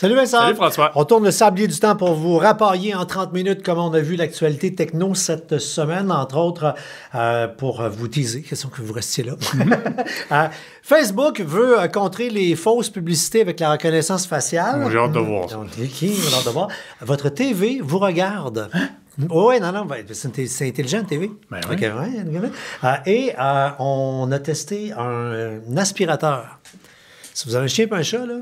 Salut Vincent. Salut François. On tourne le sablier du temps pour vous rapailler en 30 minutes comment on a vu l'actualité techno cette semaine, entre autres, pour vous teaser, question que vous restiez là. Facebook veut contrer les fausses publicités avec la reconnaissance faciale. J'ai hâte de voir ça. J'ai hâte de voir. Votre TV vous regarde. Oui, non, c'est intelligent, TV. Ben oui. Okay, et on a testé un aspirateur. Si vous avez un chien et un chat, là,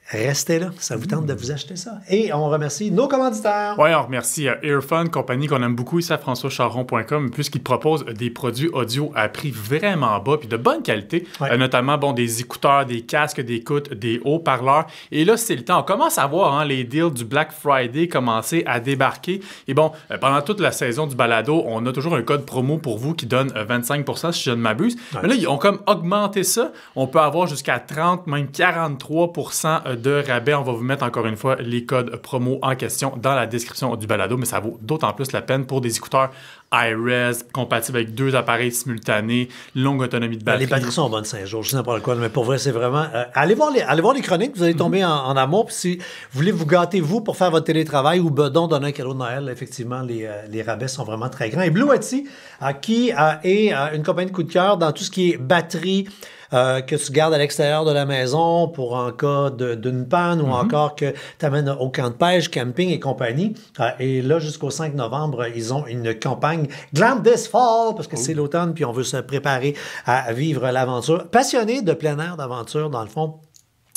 restez là, ça vous tente de vous acheter ça. Et on remercie nos commanditaires. Oui, on remercie Earphone, compagnie qu'on aime beaucoup ici à françoischaron.com, puisqu'ils proposent des produits audio à prix vraiment bas puis de bonne qualité, notamment des écouteurs, des casques d'écoute, des haut-parleurs. Et là, c'est le temps. On commence à voir les deals du Black Friday commencer à débarquer. Et bon, pendant toute la saison du balado, on a toujours un code promo pour vous qui donne 25% si je ne m'abuse. Ouais. Mais là, ils ont comme augmenté ça. On peut avoir jusqu'à 30, même 43% de rabais. On va vous mettre encore une fois les codes promo en question dans la description du balado, mais ça vaut d'autant plus la peine pour des écouteurs iRes, compatibles avec 2 appareils simultanés, longue autonomie de batterie. Les batteries sont bonnes 5 jours, je sais n'importe quoi, mais pour vrai, c'est vraiment... allez voir les chroniques, vous allez tomber en amour, puis si vous voulez vous gâter, vous, pour faire votre télétravail ou bedon, donner un cadeau de Noël, effectivement, les rabais sont vraiment très grands. Et Bluetti, qui est une compagnie de coup de cœur dans tout ce qui est batterie, que tu gardes à l'extérieur de la maison pour en cas d'une panne ou encore que tu amènes au camp de pêche, camping et compagnie. Et là, jusqu'au 5 novembre, ils ont une campagne Glam This Fall, parce que c'est l'automne, puis on veut se préparer à vivre l'aventure. Passionnés de plein air, d'aventure, dans le fond,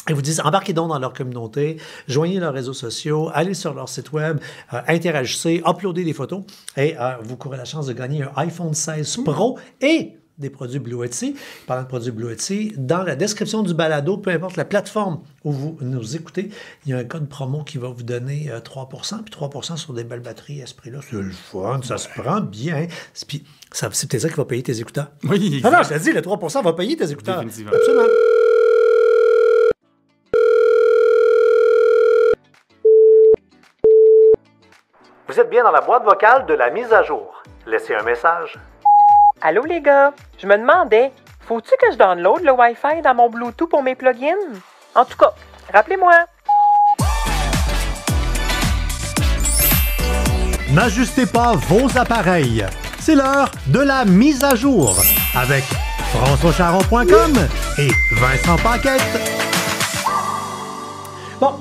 ils vous disent, embarquez donc dans leur communauté, joignez leurs réseaux sociaux, allez sur leur site web, interagissez, uploadez des photos et vous courez la chance de gagner un iPhone 16 Pro et des produits Bluetti. Parlant de produits Bluetti, dans la description du balado, peu importe la plateforme où vous nous écoutez, il y a un code promo qui va vous donner 3%, puis 3% sur des belles batteries à ce prix-là. C'est le fun, ça se prend bien. Puis c'est peut-être ça qui va payer tes écouteurs. Oui, exactement. Non, je te dis, le 3% va payer tes écouteurs. Définitivement. Absolument. Vous êtes bien dans la boîte vocale de la mise à jour. Laissez un message. Allô les gars, je me demandais, faut-tu que je download le Wi-Fi dans mon Bluetooth pour mes plugins? En tout cas, rappelez-moi. N'ajustez pas vos appareils. C'est l'heure de la mise à jour avec françoischaron.com et Vincent Paquette. Bon,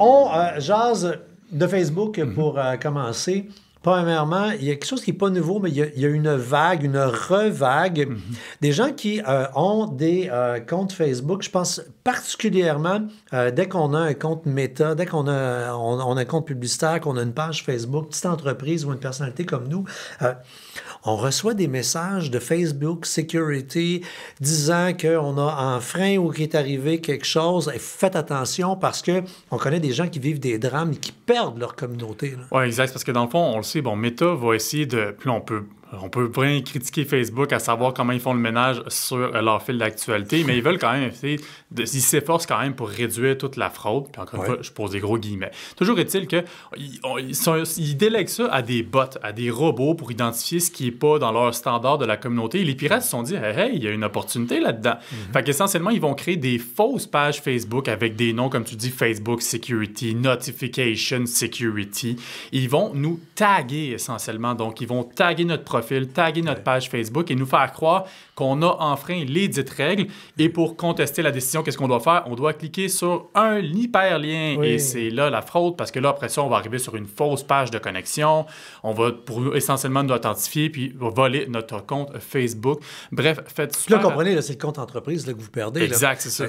on jase de Facebook pour commencer. Premièrement, il y a quelque chose qui n'est pas nouveau, mais il y a une vague, une revague. Des gens qui ont des comptes Facebook, je pense particulièrement dès qu'on a un compte Meta, dès qu'on a, on a un compte publicitaire, qu'on a une page Facebook, petite entreprise ou une personnalité comme nous, on reçoit des messages de Facebook Security disant qu'on a un frein ou qu'il est arrivé quelque chose. Et faites attention parce qu'on connaît des gens qui vivent des drames et qui perdent leur communauté. Oui, exact. Parce que dans le fond, on le sait, Meta va essayer de... Puis là, on peut vraiment critiquer Facebook à savoir comment ils font le ménage sur leur fil d'actualité, mais ils veulent quand même essayer, ils s'efforcent quand même pour réduire toute la fraude. Puis encore une fois, je pose des gros guillemets. Toujours est-il qu'ils délèguent ça à des bots, à des robots pour identifier ce qui n'est pas dans leur standard de la communauté. Et les pirates se sont dit, hey, il y a une opportunité là-dedans. Fait qu'essentiellement, ils vont créer des fausses pages Facebook avec des noms, comme tu dis, Facebook Security, Notification Security. Ils vont nous taguer essentiellement. Donc, ils vont taguer notre profil, taguer notre page Facebook et nous faire croire qu'on a enfreint les dites règles. Et pour contester la décision, qu'est-ce qu'on doit faire? On doit cliquer sur un hyperlien. Et c'est là la fraude, parce que là, après ça, on va arriver sur une fausse page de connexion. On va essentiellement nous authentifier puis voler notre compte Facebook. Bref, faites super... Là, comprenez, c'est le compte entreprise là, que vous perdez. Exact, là. c'est ça.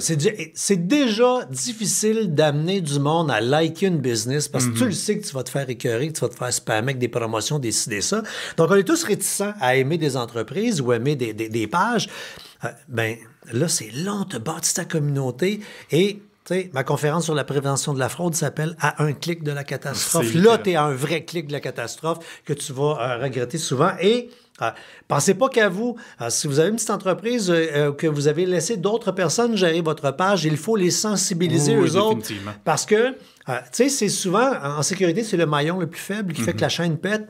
C'est déjà difficile d'amener du monde à liker une business parce que tu le sais que tu vas te faire écœurer, que tu vas te faire spammer avec des promotions, décider ça. Donc, on est tous réticents à aimer des entreprises ou aimer des pages. Là, c'est long, tu bâtis ta communauté et... T'sais, ma conférence sur la prévention de la fraude s'appelle « À un clic de la catastrophe ». Là, tu es à un vrai clic de la catastrophe que tu vas regretter souvent. Et pensez pas qu'à vous. Si vous avez une petite entreprise que vous avez laissé d'autres personnes gérer votre page, il faut les sensibiliser eux autres. Parce que, tu sais, c'est souvent, en sécurité, c'est le maillon le plus faible qui fait que la chaîne pète.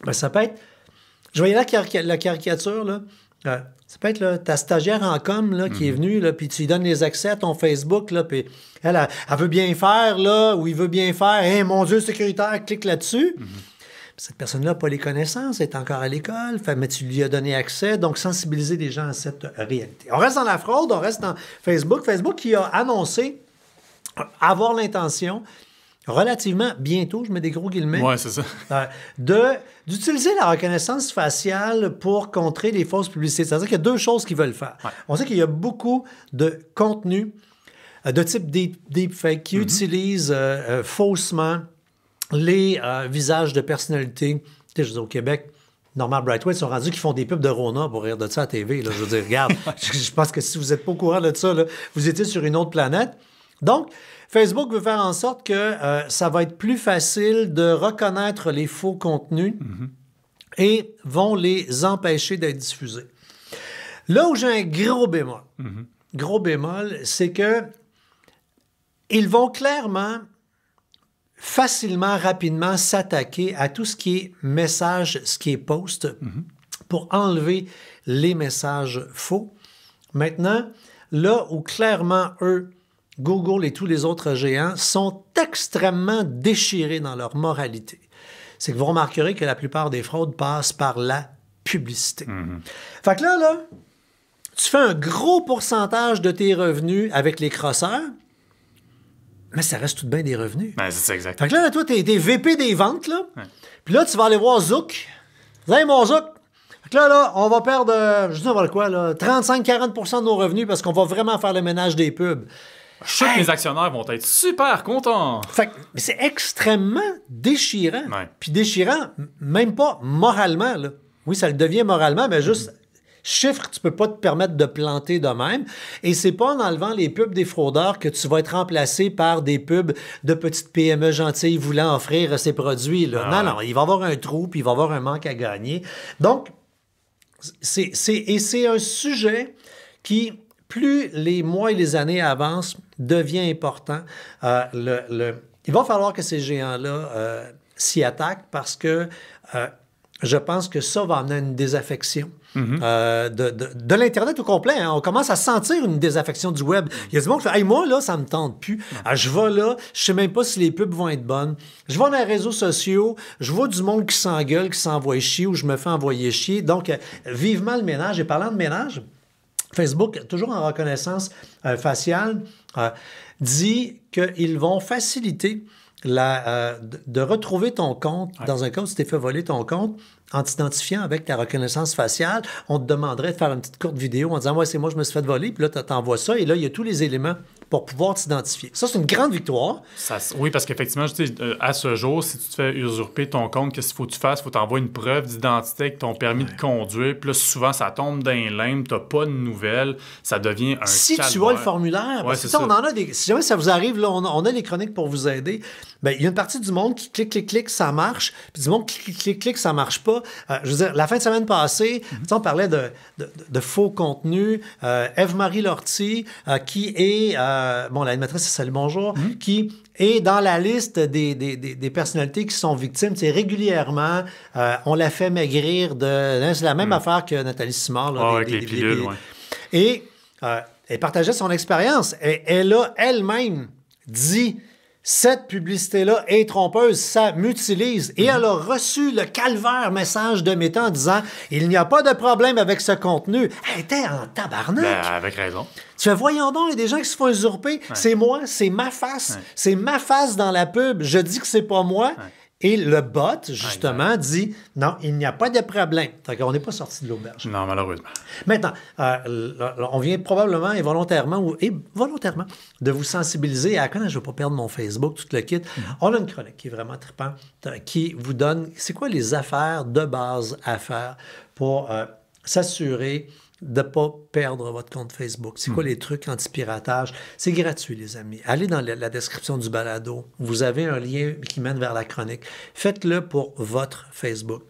Ben, ça peut être... Je voyais la caricature, là. Ça peut être là, ta stagiaire en com là, qui est venue, là, puis tu lui donnes les accès à ton Facebook, là, puis elle veut bien faire, là, ou il veut bien faire. Hey, mon Dieu, sécuritaire, clique là-dessus. Cette personne-là n'a pas les connaissances, elle est encore à l'école, mais tu lui as donné accès, donc sensibiliser les gens à cette réalité. On reste dans la fraude, on reste dans Facebook. Facebook qui a annoncé avoir l'intention, relativement bientôt, je mets des gros guillemets, Ouais, c'est ça. d'utiliser la reconnaissance faciale pour contrer les fausses publicités. C'est-à-dire qu'il y a deux choses qu'ils veulent faire. Ouais. On sait qu'il y a beaucoup de contenu de type deepfake qui utilisent faussement les visages de personnalités. Tu sais, je veux dire, au Québec, Norman Brightway, ils sont rendus qu'ils font des pubs de Rona pour rire de ça à la TV. Là. Je veux dire, regarde, je pense que si vous n'êtes pas au courant de ça, là, vous étiez sur une autre planète. Donc, Facebook veut faire en sorte que ça va être plus facile de reconnaître les faux contenus et vont les empêcher d'être diffusés. Là où j'ai un gros bémol, c'est que ils vont clairement, facilement, rapidement s'attaquer à tout ce qui est message, ce qui est post, pour enlever les messages faux. Maintenant, là où clairement, eux, Google et tous les autres géants sont extrêmement déchirés dans leur moralité. C'est que vous remarquerez que la plupart des fraudes passent par la publicité. Fait que là, tu fais un gros pourcentage de tes revenus avec les crosseurs, mais ça reste tout de bien des revenus. Ben, c'est ça, exact. Fait que là, toi, t'es VP des ventes, là. Ouais. Puis là, tu vas aller voir Zouk. Hey, mon Zouk! Fait que là, on va perdre, je dis n'importe quoi, là, 35-40% de nos revenus parce qu'on va vraiment faire le ménage des pubs. Je sais que les actionnaires vont être super contents. Fait que c'est extrêmement déchirant. Ouais. Puis déchirant, même pas moralement, là. Oui, ça le devient moralement, mais juste... Chiffre, tu peux pas te permettre de planter de même. Et c'est pas en enlevant les pubs des fraudeurs que tu vas être remplacé par des pubs de petites PME gentilles voulant offrir ses produits. Là. Non, il va y avoir un trou, puis il va y avoir un manque à gagner. Donc, c'est un sujet qui, plus les mois et les années avancent, devient important. Il va falloir que ces géants-là s'y attaquent parce que je pense que ça va amener à une désaffection. De l'Internet au complet. Hein. On commence à sentir une désaffection du web. Il y a du monde qui fait « Hey, moi, là, ça me tente plus. Je vais là, je sais même pas si les pubs vont être bonnes. Je vais dans les réseaux sociaux, je vois du monde qui s'engueule, qui s'envoie chier ou je me fais envoyer chier. » Donc, vivement le ménage. Et parlant de ménage, Facebook, toujours en reconnaissance faciale, dit qu'ils vont faciliter de retrouver ton compte. Dans un cas où tu t'es fait voler ton compte, en t'identifiant avec ta reconnaissance faciale, on te demanderait de faire une petite courte vidéo en disant « Ouais, c'est moi, je me suis fait voler. » Puis là, tu t'envoies ça et là, il y a tous les éléments pour pouvoir t'identifier. Ça, c'est une grande victoire. Oui, parce qu'effectivement, à ce jour, si tu te fais usurper ton compte, qu'est-ce qu'il faut que tu fasses? Il faut t'envoyer une preuve d'identité avec ton permis de conduire. Puis là, souvent, ça tombe dans les limbes, tu n'as pas de nouvelles, ça devient un Si calvaire. tu as le formulaire, parce que ça, on en a des... Si jamais ça vous arrive, là, on a les chroniques pour vous aider. Bien, il y a une partie du monde qui clique, ça marche. Puis du monde qui clique, ça marche pas. Je veux dire, la fin de semaine passée, on parlait de faux contenus. Ève-Marie Lortie, qui est... l'animatrice, c'est Salut Bonjour, qui est dans la liste des personnalités qui sont victimes. Régulièrement, on la fait maigrir c'est la même affaire que Nathalie Simard. Là, avec les pilules, oui. Et elle partageait son expérience. Elle a elle-même dit... Cette publicité-là est trompeuse, ça m'utilise. Et elle a reçu le calvaire message de Meta en disant « Il n'y a pas de problème avec ce contenu. » Elle était en tabarnak. Avec raison. Tu fais, voyons donc, il y a des gens qui se font usurper. Ouais. C'est moi, c'est ma face. Ouais. C'est ma face dans la pub. Je dis que c'est pas moi. Ouais. Et le bot, justement, dit « Non, il n'y a pas de problème. » On n'est pas sorti de l'auberge. Non, malheureusement. Maintenant, on vient probablement et volontairement de vous sensibiliser à « Quand je ne veux pas perdre mon Facebook, tout le kit. » On a une chronique qui est vraiment trippante, qui vous donne « C'est quoi les affaires de base à faire pour s'assurer de ne pas perdre votre compte Facebook. C'est quoi les trucs anti-piratage? C'est gratuit, les amis. Allez dans la description du balado. Vous avez un lien qui mène vers la chronique. Faites-le pour votre Facebook.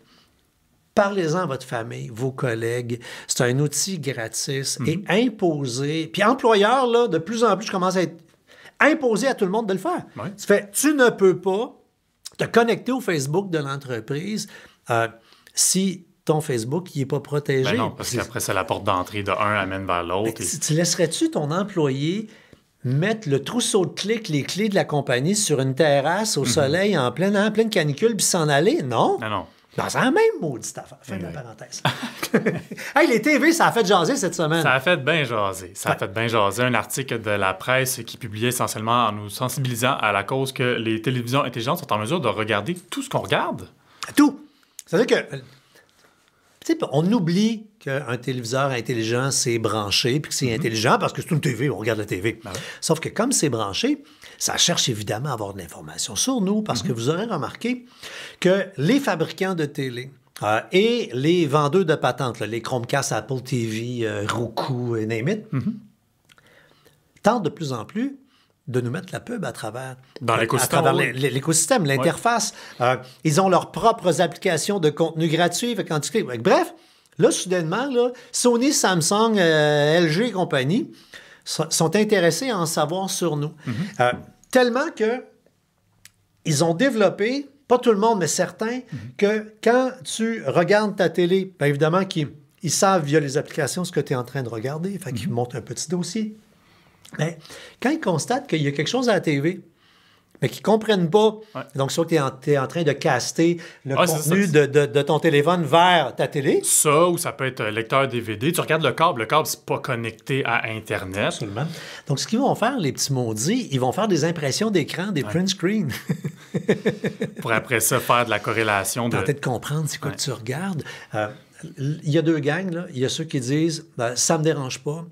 Parlez-en à votre famille, vos collègues. C'est un outil gratis et imposé. Puis employeur, là, de plus en plus, je commence à être imposé à tout le monde de le faire. Ouais. Tu ne peux pas te connecter au Facebook de l'entreprise si ton Facebook, il n'est pas protégé. Ben non, parce qu'après, c'est la porte d'entrée de un amène vers l'autre. Tu laisserais-tu ton employé mettre le trousseau de clics, les clés de la compagnie sur une terrasse au soleil en pleine canicule puis s'en aller? Non. Non. Dans la même maudite affaire. Fin de la parenthèse. Hey, les TV, ça a fait jaser cette semaine. Ça a fait bien jaser. Un article de la presse qui publiait essentiellement en nous sensibilisant à la cause que les télévisions intelligentes sont en mesure de regarder tout ce qu'on regarde. Tout. C'est-à-dire que, tu sais, on oublie qu'un téléviseur intelligent, c'est branché, puis que c'est intelligent parce que c'est une TV, on regarde la TV. Ben oui. Sauf que comme c'est branché, ça cherche évidemment à avoir de l'information sur nous parce que vous aurez remarqué que les fabricants de télé et les vendeurs de patentes, là, les Chromecast, Apple TV, Roku, et name it, tentent de plus en plus de nous mettre la pub à travers l'écosystème, l'interface. Ils ont leurs propres applications de contenu gratuit. Bref, là, soudainement, là, Sony, Samsung, LG et compagnie sont intéressés à en savoir sur nous. Tellement que ils ont développé, pas tout le monde, mais certains, que quand tu regardes ta télé, bien évidemment qu'ils savent via les applications ce que tu es en train de regarder, fait qu'ils montent un petit dossier. Mais quand ils constatent qu'il y a quelque chose à la TV, mais qu'ils ne comprennent pas, donc soit que tu es en train de caster le contenu de ton téléphone vers ta télé. Ça, ou ça peut être lecteur DVD. Tu regardes le câble, c'est pas connecté à Internet. Absolument. Donc, ce qu'ils vont faire, les petits maudits, ils vont faire des impressions d'écran, des print screens. Pour après ça, faire de la corrélation. Tenter de comprendre c'est quoi que tu regardes. Il y a deux gangs, là. Il y a ceux qui disent ça me dérange pas,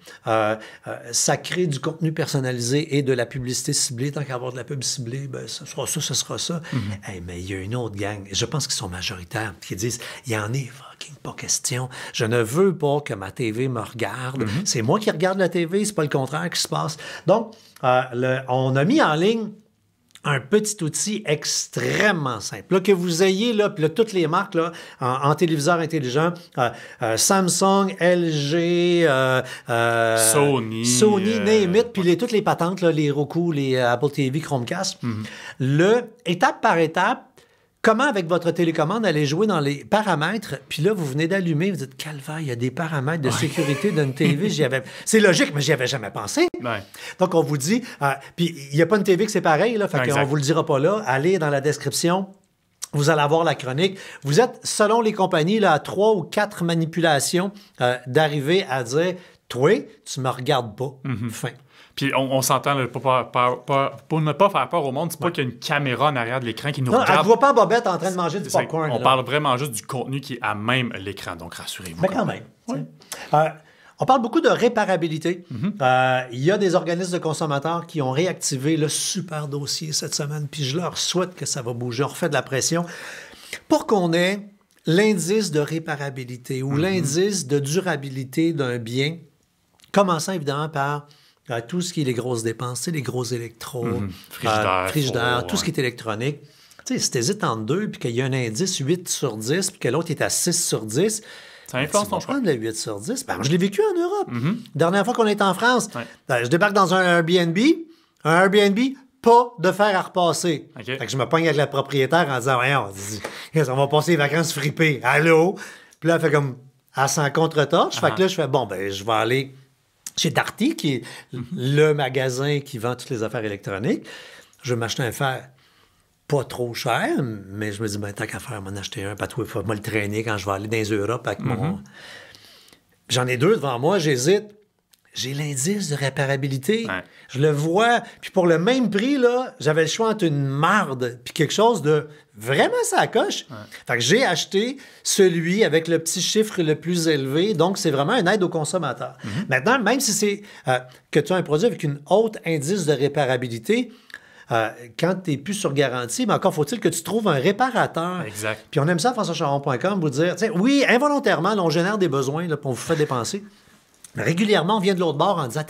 ça crée du contenu personnalisé et de la publicité ciblée. Tant qu'à avoir de la pub ciblée, ce sera ça. Hey, mais il y a une autre gang, je pense qu'ils sont majoritaires, qui disent il y en est fucking pas question. Je ne veux pas que ma TV me regarde. C'est moi qui regarde la TV, c'est pas le contraire qui se passe. Donc, on a mis en ligne un petit outil extrêmement simple. Là, que vous ayez, là, puis là, toutes les marques là, en téléviseur intelligent, Samsung, LG, Sony, name it, puis toutes les patentes, là, les Roku, les Apple TV, Chromecast. Étape par étape, comment, avec votre télécommande, aller jouer dans les paramètres, puis là, vous venez d'allumer, vous dites, calvaire, il y a des paramètres de sécurité d'une TV. C'est logique, mais j'y avais jamais pensé. Ouais. Donc, on vous dit, puis il n'y a pas une TV que c'est pareil, là, fait qu'on ne vous le dira pas là. Allez dans la description. Vous allez avoir la chronique. Vous êtes, selon les compagnies, là, à 3 ou 4 manipulations d'arriver à dire, toi, tu me regardes pas. Fin. Puis on s'entend là, pour ne pas faire peur au monde, c'est pas qu'il y a une caméra en arrière de l'écran qui nous regarde. Elle ne voit pas Bobette en train de manger du popcorn. On parle vraiment juste du contenu qui est à même l'écran, donc rassurez-vous. Mais quand même. On parle beaucoup de réparabilité. Il y a des organismes de consommateurs qui ont réactivé le super dossier cette semaine, puis je leur souhaite que ça va bouger. On refait de la pression pour qu'on ait l'indice de réparabilité ou l'indice de durabilité d'un bien, commençant évidemment par tout ce qui est les grosses dépenses, les gros électros, frigidaire, tout ce qui est électronique. Tu sais, si tu hésites entre deux, puis qu'il y a un indice 8 sur 10, puis que l'autre est à 6 sur 10, ça influence ton choix. Prendre le 8 sur 10. Ben, je l'ai vécu en Europe. Dernière fois qu'on était en France, je débarque dans un Airbnb, pas de fer à repasser. Fait que je me pogne avec la propriétaire en disant, voyons, on va passer les vacances fripées. Allô? Puis là, elle fait comme, elle s'en contre-torche. Fait que là, je fais, je vais aller chez Darty, qui est le magasin qui vend toutes les affaires électroniques. Je vais m'acheter un fer pas trop cher, mais je me dis, tant qu'à faire, m'en acheter un, pas toi, il faut me le traîner quand je vais aller dans les Europes avec mon... J'en ai deux devant moi, j'hésite. J'ai l'indice de réparabilité. Je le vois. Puis pour le même prix, là, j'avais le choix entre une marde puis quelque chose de vraiment sacoche. Fait que j'ai acheté celui avec le petit chiffre le plus élevé. Donc, c'est vraiment une aide aux consommateurs. Maintenant, même si c'est que tu as un produit avec une haute indice de réparabilité, quand tu n'es plus sur garantie, mais encore faut-il que tu trouves un réparateur. Exact. Puis on aime ça à françoischaron.com, vous dire, oui, involontairement, là, on génère des besoins là, pour vous faire dépenser. Mais régulièrement, on vient de l'autre bord en disant,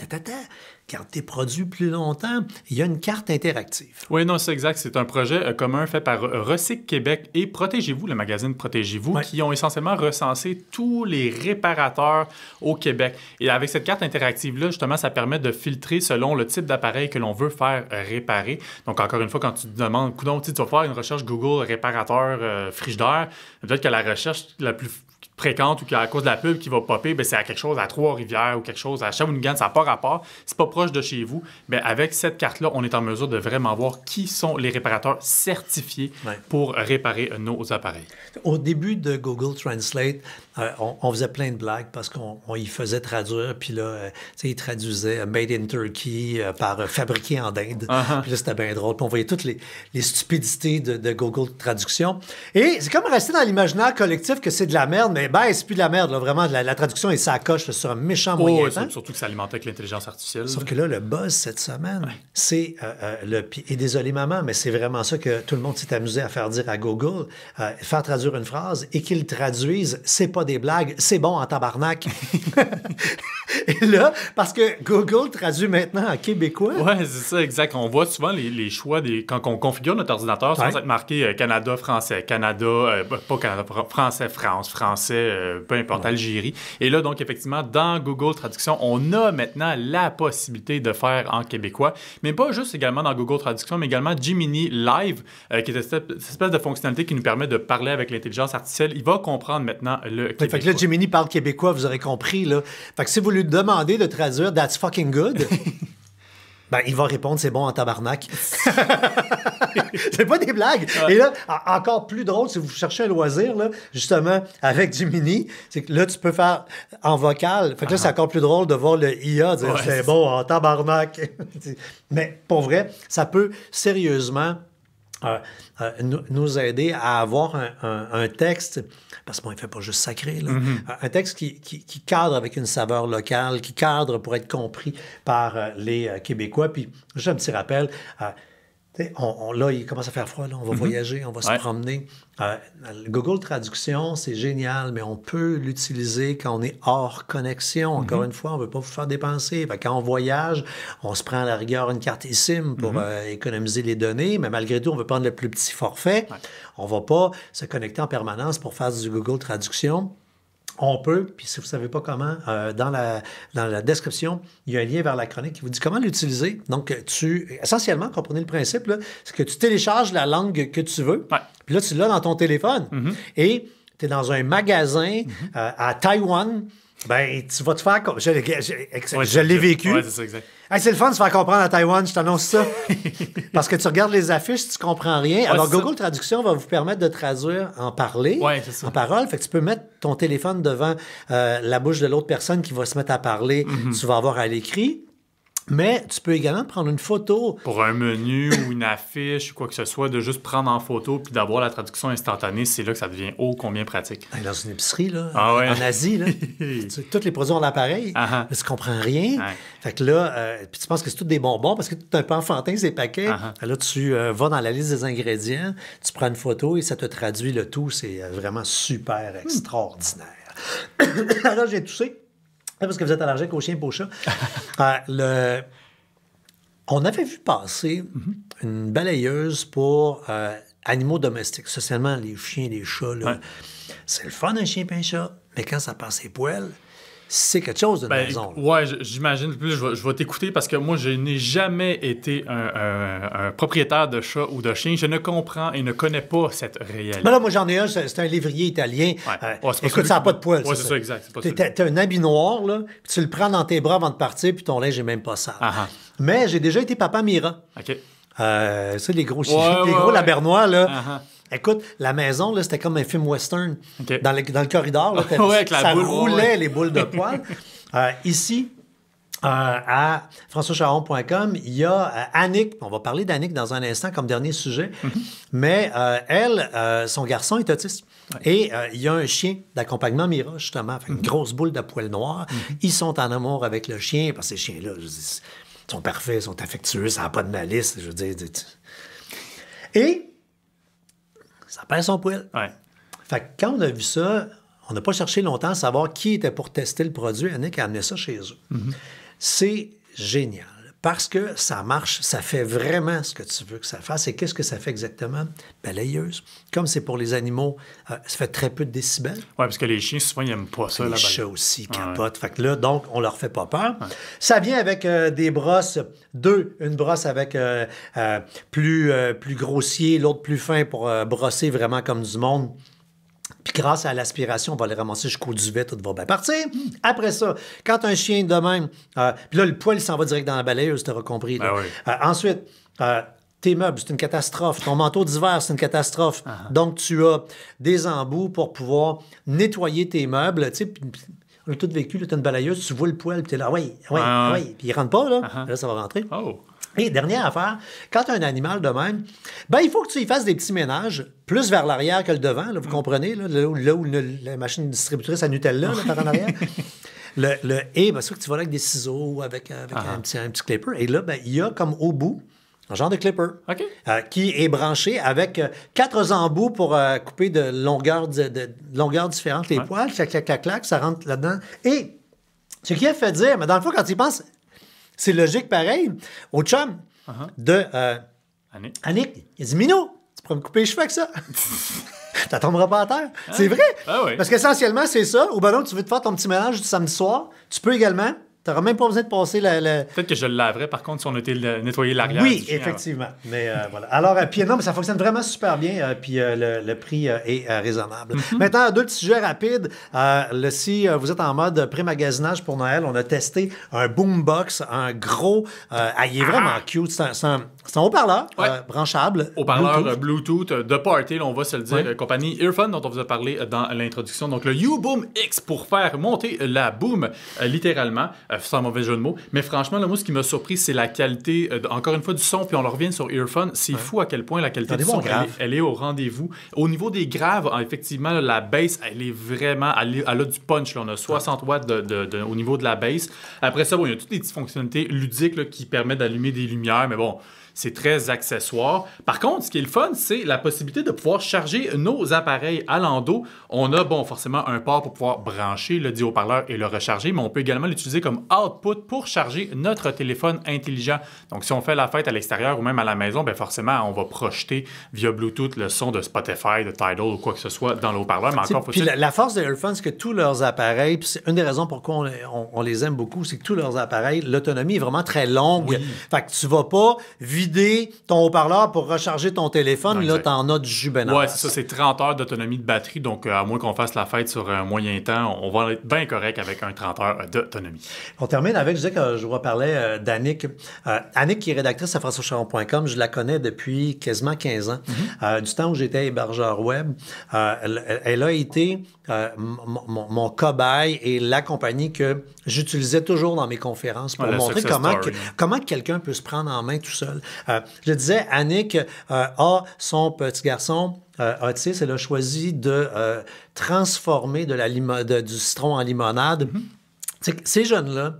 garde tes produits plus longtemps. Il y a une carte interactive. Oui, non, c'est exact. C'est un projet commun fait par Recyc Québec et Protégez-vous, le magazine Protégez-vous, qui ont essentiellement recensé tous les réparateurs au Québec. Et avec cette carte interactive-là, justement, ça permet de filtrer selon le type d'appareil que l'on veut faire réparer. Donc, encore une fois, quand tu te demandes, tu vas faire une recherche Google réparateur frigidaire, peut-être que la recherche la plus fréquente ou à cause de la pub qui va popper, ben c'est à quelque chose à Trois-Rivières ou quelque chose à Shawinigan, ça n'a pas rapport, c'est pas proche de chez vous. Ben avec cette carte-là, on est en mesure de vraiment voir qui sont les réparateurs certifiés pour réparer nos appareils. Au début de Google Translate, on faisait plein de blagues parce qu'on y faisait traduire, puis là, il traduisait Made in Turkey par fabriqué en Inde. Puis là, c'était bien drôle. Puis on voyait toutes les stupidités de Google Traduction. Et c'est comme resté dans l'imaginaire collectif que c'est de la merde, mais ben, c'est plus de la merde. Là. Vraiment, la traduction est sa coche sur un méchant moyen. Surtout que ça alimentait avec l'intelligence artificielle. Sauf que là, le buzz cette semaine, c'est et désolé maman, mais c'est vraiment ça que tout le monde s'est amusé à faire dire à Google, faire traduire une phrase et qu'ils traduisent, c'est pas des blagues, c'est bon en tabarnak. Et là, parce que Google traduit maintenant en québécois. Oui, c'est ça, exact. On voit souvent les choix quand on configure notre ordinateur, ça va être marqué Canada, français, Canada, pas Canada, français, France, français, peu importe, Algérie. Et là, donc, effectivement, dans Google Traduction, on a maintenant la possibilité de faire en québécois, mais pas juste également dans Google Traduction, mais également Gemini Live, qui est cette espèce de fonctionnalité qui nous permet de parler avec l'intelligence artificielle. Il va comprendre maintenant le québécois. Fait que là, Gemini parle québécois, vous aurez compris, là. Fait que si vous lui demandez de traduire « That's fucking good », ben, il va répondre « C'est bon en tabarnak ». C'est pas des blagues. Et là, encore plus drôle, si vous cherchez un loisir, là, justement, avec Gemini, c'est que là, tu peux faire en vocal. Fait que là, c'est encore plus drôle de voir le IA dire « C'est bon en tabarnak ». Mais pour vrai, ça peut sérieusement nous aider à avoir un texte, parce qu'on ne fait pas juste sacré, là, un texte qui cadre avec une saveur locale, qui cadre pour être compris par les Québécois. Puis, juste un petit rappel, là, il commence à faire froid, là, on va voyager, on va se promener. Google Traduction, c'est génial, mais on peut l'utiliser quand on est hors connexion. Encore une fois, on ne veut pas vous faire dépenser. Fait que quand on voyage, on se prend à la rigueur une carte eSIM pour économiser les données, mais malgré tout, on veut prendre le plus petit forfait. On ne va pas se connecter en permanence pour faire du Google Traduction. On peut, puis si vous ne savez pas comment, dans la description, il y a un lien vers la chronique qui vous dit comment l'utiliser. Donc, essentiellement, comprenez le principe, là, c'est que tu télécharges la langue que tu veux, puis là, tu l'as dans ton téléphone. Et tu es dans un magasin à Taïwan, ben, tu vas te faire... Je l'ai vécu. Oui, c'est ça, exact. Hey, c'est le fun de se faire comprendre à Taïwan, je t'annonce ça. Parce que tu regardes les affiches, tu comprends rien. Alors, Google Traduction va vous permettre de traduire en parler, en parole. Fait que tu peux mettre ton téléphone devant la bouche de l'autre personne qui va se mettre à parler. Tu vas avoir à l'écrit. Mais tu peux également prendre une photo. Pour un menu ou une affiche ou quoi que ce soit, de juste prendre en photo puis d'avoir la traduction instantanée, c'est là que ça devient ô combien pratique. Dans une épicerie, là, en Asie, là, tous les produits ont l'appareil, mais tu comprends rien. Fait que là, puis tu penses que c'est tout des bonbons parce que tu es un peu enfantin, ces paquets. Là, tu vas dans la liste des ingrédients, tu prends une photo et ça te traduit le tout. C'est vraiment super extraordinaire. Alors, j'ai toussé. Parce que vous êtes allergique aux chiens et aux chats. On avait vu passer une balayeuse pour animaux domestiques, spécialement les chiens et les chats. Là. C'est le fun, un chien et un chat, mais quand ça passe ses poils, c'est quelque chose d'une maison. Oui, j'imagine. Je vais t'écouter parce que moi, je n'ai jamais été un propriétaire de chat ou de chien. Je ne comprends et ne connais pas cette réalité. Mais là, moi, j'en ai un, c'est un lévrier italien. Écoute, ça n'a pas de poils. Oui, c'est ça, exact. T'as un habit noir, là, puis tu le prends dans tes bras avant de partir, puis ton linge n'est même pas sale. Mais j'ai déjà été papa Mira. OK. Ça, les gros chiens, les gros labernois, là. Écoute, la maison, là, c'était comme un film western. Dans le corridor, là, ça roulait les boules de poils. Ici, à françoischaron.com, il y a Annick. On va parler d'Annick dans un instant comme dernier sujet. Mais elle, son garçon est autiste. Et il y a un chien d'accompagnement Mira, justement, une grosse boule de poils noirs. Ils sont en amour avec le chien, parce que ces chiens-là, ils sont parfaits, ils sont affectueux, ça n'a pas de malice, je veux dire. Et ça perd son poil. Fait que quand on a vu ça, on n'a pas cherché longtemps à savoir qui était pour tester le produit. Annick a amené ça chez eux. C'est génial parce que ça marche, ça fait vraiment ce que tu veux que ça fasse. Et qu'est-ce que ça fait exactement? Balayeuse. Comme c'est pour les animaux, ça fait très peu de décibels. Oui, parce que les chiens, souvent, ils n'aiment pas ça. Les chats aussi capotent. Fait que là, donc, on leur fait pas peur. Ça vient avec des brosses, une brosse avec plus grossier, l'autre plus fin pour brosser vraiment comme du monde. Puis grâce à l'aspiration, on va les ramasser jusqu'au duvet, tout va bien partir. Après ça, quand un chien de même, puis là, le poil, il s'en va direct dans la balayeuse, tu auras compris. Là. Ensuite, tes meubles, c'est une catastrophe. Ton manteau d'hiver, c'est une catastrophe. Donc, tu as des embouts pour pouvoir nettoyer tes meubles. Tu sais, on a tout vécu, tu as une balayeuse, tu vois le poil, puis tu es là, oui. Puis il rentre pas, là. Là, ça va rentrer. Et dernière affaire, quand tu as un animal de même, ben il faut que tu y fasses des petits ménages, plus vers l'arrière que le devant, là, vous comprenez, là où la machine distributrice à Nutella, là, par en arrière. Ben, c'est sûr que tu vas là avec des ciseaux, avec un petit clipper. Et là, ben, il y a comme au bout un genre de clipper qui est branché avec 4 embouts pour couper de longueurs différentes les poils. Clac, ça rentre là-dedans. Et ce qui a fait dire, mais dans le fond, quand tu y penses, c'est logique pareil, au chum de Annick. Il dit, Minou, tu pourrais me couper les cheveux avec ça? Ça tombera pas à terre. C'est vrai. Parce qu'essentiellement, c'est ça. Ou ben non, tu veux te faire ton petit mélange du samedi soir. Tu peux également. Tu n'auras même pas besoin de passer Peut-être que je le laverais, par contre, si on était nettoyer l'arrière. Oui, effectivement. Mais voilà. Alors, puis non, mais ça fonctionne vraiment super bien. Puis le prix est raisonnable. Maintenant, 2 petits sujets rapides. Si vous êtes en mode pré-magasinage pour Noël, on a testé un boombox, un gros. Il est vraiment cute. C'est un haut-parleur branchable. Haut-parleur Bluetooth de party, là, on va se le dire. Compagnie Earphone, dont on vous a parlé dans l'introduction. Donc, le U-Boom X pour faire monter la boom, littéralement. Sans mauvais jeu de mots. Mais franchement, là, moi, ce qui m'a surpris, c'est la qualité, encore une fois, du son. Puis on le revient sur Earphone. C'est fou à quel point la qualité du son, elle est au rendez-vous. Au niveau des graves, effectivement, là, la bass, elle est vraiment... Elle a du punch. Là. On a 60 watts au niveau de la bass. Après ça, bon, il y a toutes les petites fonctionnalités ludiques là, qui permettent d'allumer des lumières. Mais bon... C'est très accessoire. Par contre, ce qui est le fun, c'est la possibilité de pouvoir charger nos appareils à l'endos. On a, forcément un port pour pouvoir brancher le dit haut-parleur et le recharger, mais on peut également l'utiliser comme output pour charger notre téléphone intelligent. Donc, si on fait la fête à l'extérieur ou même à la maison, forcément, on va projeter via Bluetooth le son de Spotify, de Tidal ou quoi que ce soit dans le haut-parleur. Mais encore, puis la force de Earphone, c'est que tous leurs appareils, puis c'est une des raisons pourquoi on les aime beaucoup, c'est que tous leurs appareils, l'autonomie est vraiment très longue. Fait que tu vas pas vider ton haut-parleur pour recharger ton téléphone. Là, tu en as du jus ben c'est ça. C'est 30 heures d'autonomie de batterie. Donc, à moins qu'on fasse la fête sur un moyen temps, on va être bien correct avec un 30 heures d'autonomie. On termine avec, je disais que je vous parlais d'Annick. Annick, qui est rédactrice à françoischaron.com, je la connais depuis quasiment 15 ans. Du temps où j'étais hébergeur web, elle a été mon cobaye et la compagnie que j'utilisais toujours dans mes conférences pour montrer comment quelqu'un peut se prendre en main tout seul. Je disais, Annick a son petit garçon autiste, elle a choisi de transformer du citron en limonade. Ces jeunes-là,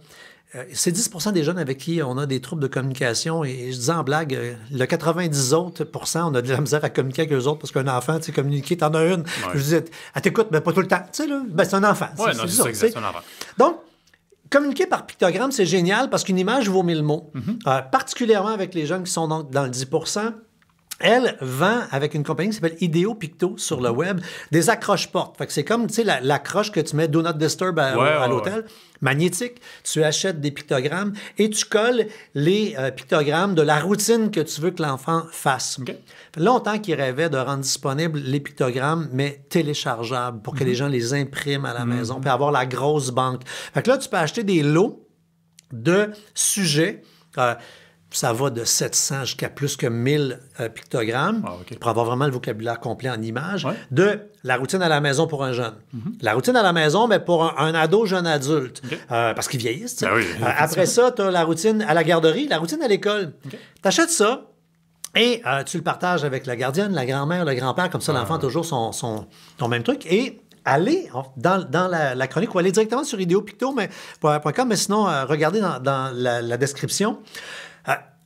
c'est 10% des jeunes avec qui on a des troubles de communication. Et je disais en blague, le 90 autres %, on a de la misère à communiquer avec eux autres parce qu'un enfant, tu sais, communiquer, t'en as une. Je disais, elle t'écoute, mais pas tout le temps. Tu sais, là, c'est un enfant. C'est un enfant. Donc, communiquer par pictogramme, c'est génial parce qu'une image vaut 1000 mots. Particulièrement avec les jeunes qui sont dans le 10%. Elle vend avec une compagnie qui s'appelle Ideo Picto sur le web des accroche-portes. Fait que c'est comme, tu sais, l'accroche que tu mets Do Not Disturb à l'hôtel. Magnétique. Tu achètes des pictogrammes et tu colles les pictogrammes de la routine que tu veux que l'enfant fasse. Longtemps qu'il rêvait de rendre disponibles les pictogrammes, mais téléchargeables pour que les gens les impriment à la maison puis avoir la grosse banque. Fait que là, tu peux acheter des lots de sujets. Ça va de 700 jusqu'à plus que 1000 pictogrammes pour avoir vraiment le vocabulaire complet en images. De la routine à la maison pour un jeune. La routine à la maison, mais pour un ado, jeune adulte. Parce qu'ils vieillissent. Après ça, tu as la routine à la garderie, la routine à l'école. Tu achètes ça et tu le partages avec la gardienne, la grand-mère, le grand-père. Comme ça, l'enfant a toujours son même truc. Et allez dans la chronique ou allez directement sur ideopicto.com, mais sinon, regardez dans la description.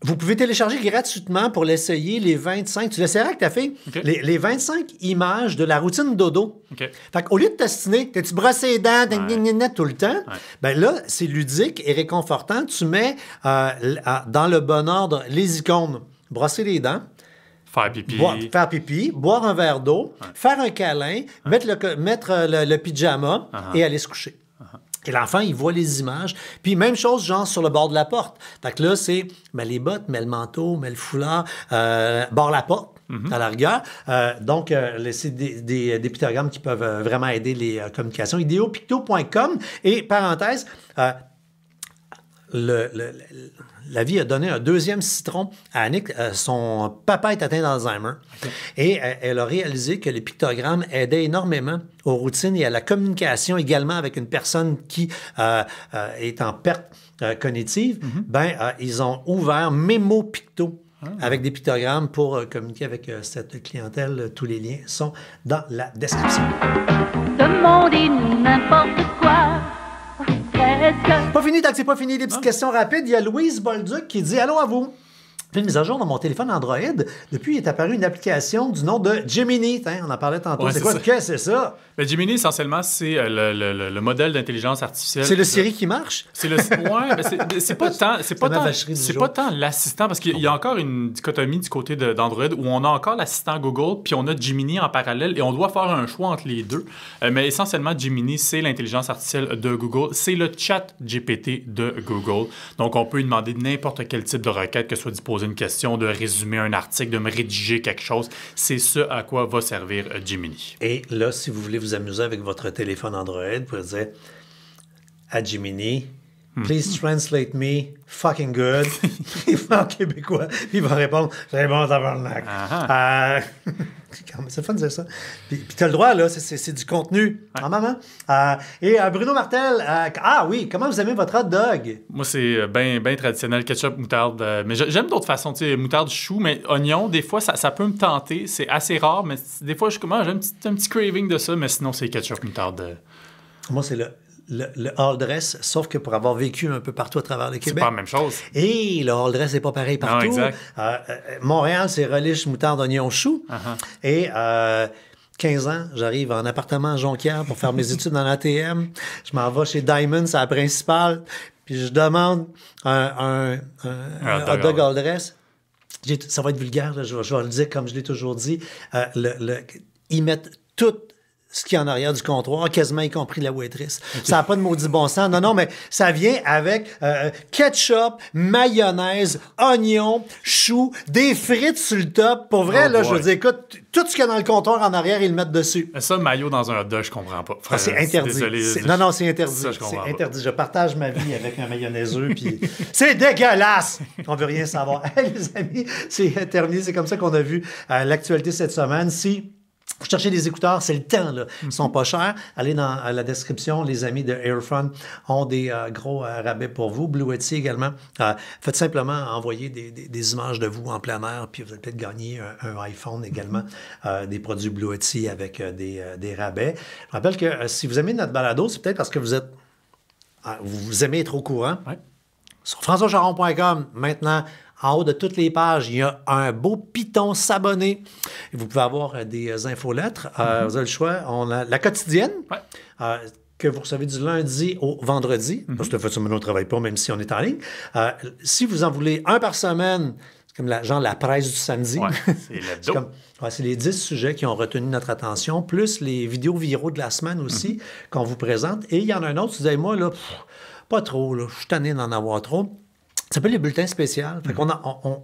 Vous pouvez télécharger gratuitement pour l'essayer les 25... Tu l'essaieras avec ta fille? Les 25 images de la routine dodo. Fait qu'au lieu de t'astiner, t'es-tu brossé les dents tout le temps? Ben là, c'est ludique et réconfortant. Tu mets dans le bon ordre les icônes. Brosser les dents. Faire pipi. Boire un verre d'eau. Faire un câlin. Mettre le pyjama et aller se coucher. Et l'enfant, il voit les images. Puis même chose, genre sur le bord de la porte. Fait que là, c'est les bottes, mets le manteau, mets le foulard, barre la porte. à la rigueur. Donc, c'est des pictogrammes qui peuvent vraiment aider les communications. Ideopicto.com. Et parenthèse, la vie a donné un deuxième citron à Annick. Son papa est atteint d'Alzheimer. Okay. Et elle a réalisé que les pictogrammes aidaient énormément aux routines et à la communication également avec une personne qui est en perte cognitive. Ils ont ouvert Mémo Picto avec des pictogrammes pour communiquer avec cette clientèle. Tous les liens sont dans la description. Demandez-nous n'importe quoi. Pas fini, tant que c'est pas fini, des petites questions rapides. Il y a Louise Bolduc qui dit « Allô à vous ». J'ai une mise à jour dans mon téléphone Android. Depuis, il est apparu une application du nom de Gemini. On en parlait tantôt. C'est quoi? Qu'est-ce que c'est ça? Ben, Gemini, essentiellement, c'est le modèle d'intelligence artificielle. C'est le Siri qui marche? C'est pas tant l'assistant, parce qu'il y a encore une dichotomie du côté d'Android où on a encore l'assistant Google, puis on a Gemini en parallèle, et on doit faire un choix entre les deux. Mais essentiellement, Gemini, c'est l'intelligence artificielle de Google. C'est le chat GPT de Google. Donc, on peut lui demander n'importe quel type de requête, que ce soit d'y poser une question, de résumer un article, de me rédiger quelque chose. C'est ce à quoi va servir Gemini. Et là, si vous voulez vous amuser avec votre téléphone Android, vous pouvez dire à Gemini, please translate me fucking good. En québécois. Puis il va répondre, c'est bon, tabarnak. C'est fun de dire ça. Puis tu as le droit, là, c'est du contenu. Ah, maman. Et Bruno Martel, oui, comment vous aimez votre hot dog? Moi, c'est bien traditionnel, ketchup, moutarde. Mais j'aime d'autres façons, tu sais, moutarde, chou, mais oignon, des fois, ça peut me tenter. C'est assez rare, mais des fois, j'ai un petit craving de ça, mais sinon, c'est ketchup, moutarde. Moi, c'est le all dress, sauf que pour avoir vécu un peu partout à travers le Québec. C'est pas la même chose. Et le all dress n'est pas pareil partout. Non, exact. Montréal, c'est relish, moutarde, oignon, chou. Et 15 ans, j'arrive en appartement à Jonquière pour faire mes études dans l'ATM. Je m'en vais chez Diamond, c'est la principale. Puis je demande un hot dog all dress. Ça va être vulgaire, là, je vais le dire comme je l'ai toujours dit. Ils mettent tout ce qui est en arrière du comptoir, quasiment y compris la waitress. Okay. Ça n'a pas de maudit bon sens. Non, mais ça vient avec ketchup, mayonnaise, oignon, chou, des frites sur le top. Pour vrai, je veux dire, écoute, tout ce qu'il y a dans le comptoir en arrière, ils le mettent dessus. Ça, mayo dans un hot dog, je comprends pas. C'est interdit. Désolé, non, c'est interdit. Ça, je comprends c'est interdit. Je partage ma vie avec un mayonnaiseux, puis c'est dégueulasse! On veut rien savoir. Hey, les amis, c'est terminé. C'est comme ça qu'on a vu l'actualité cette semaine. Si vous cherchez des écouteurs, c'est le temps, là. Ils sont pas chers. Allez dans la description. Les amis de Airfront ont des gros rabais pour vous. Blue Yeti également. Faites simplement envoyer des images de vous en plein air, puis vous allez peut-être gagner un iPhone également, des produits Blue Yeti avec des rabais. Je rappelle que si vous aimez notre balado, c'est peut-être parce que vous aimez être au courant. Ouais. Sur françoischaron.com, maintenant, en haut de toutes les pages, il y a un beau piton s'abonner. Vous pouvez avoir des infolettres. Vous avez le choix. On a la quotidienne, que vous recevez du lundi au vendredi, parce que le fait on ne travaille pas, même si on est en ligne. Si vous en voulez un par semaine, c'est comme la presse du samedi. Ouais, c'est l'hebdo. C'est les 10 sujets qui ont retenu notre attention, plus les vidéos viraux de la semaine aussi qu'on vous présente. Et il y en a un autre, vous dites, moi, là, pas trop, là, je suis tanné d'en avoir trop. Ça s'appelle les bulletins spéciaux. Fait qu'on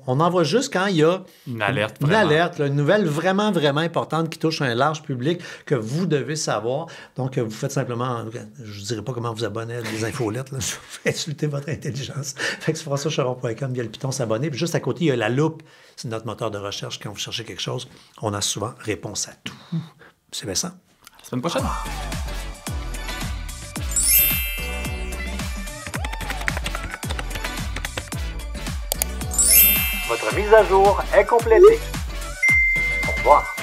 on envoie juste quand il y a une alerte, une nouvelle vraiment, vraiment importante qui touche un large public que vous devez savoir. Donc, vous faites simplement, je ne dirais pas comment vous abonner à des infolettes, là, je vais insulter votre intelligence. Fait que sur françoischaron.com, il y a le piton s'abonner. Puis juste à côté, il y a la loupe. C'est notre moteur de recherche. Quand vous cherchez quelque chose, on a souvent réponse à tout. C'est bien ça. À la semaine prochaine. Votre mise à jour est complétée. Au revoir.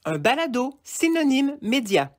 Un balado synonyme média.